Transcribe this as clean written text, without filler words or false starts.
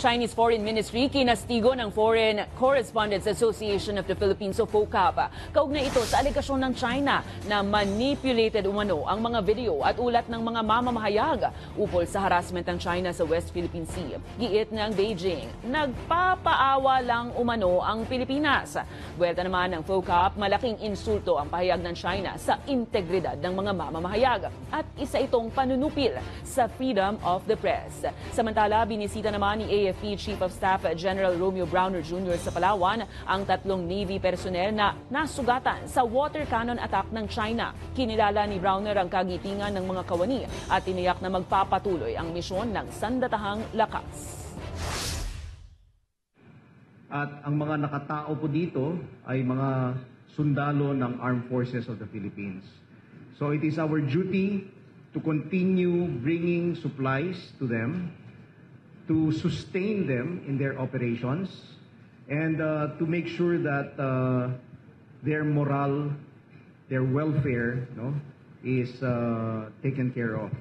Chinese Foreign Ministry kinastigo ng Foreign Correspondents Association of the Philippines o FOCAP. Kaugnay ito sa alegasyon ng China na manipulated umano ang mga video at ulat ng mga mamamahayag ukol sa harassment ng China sa West Philippine Sea. Giit ng Beijing, nagpapaawa lang umano ang Pilipinas. Buwelta naman ng FOCAP, malaking insulto ang pahayag ng China sa integridad ng mga mamamahayag at isa itong panunupil sa freedom of the press. Samantala, binisita naman ni AFP Chief of Staff General Romeo Browner Jr. sa Palawan ang 3 Navy personnel na nasugatan sa water cannon attack ng China. Kinilala ni Browner ang kagitingan ng mga kawani at tiniyak na magpapatuloy ang misyon ng sandatahang lakas. At ang mga nakatao po dito ay mga sundalo ng Armed Forces of the Philippines. So it is our duty to continue bringing supplies to them, to sustain them in their operations, and to make sure that their morale, their welfare, is taken care of.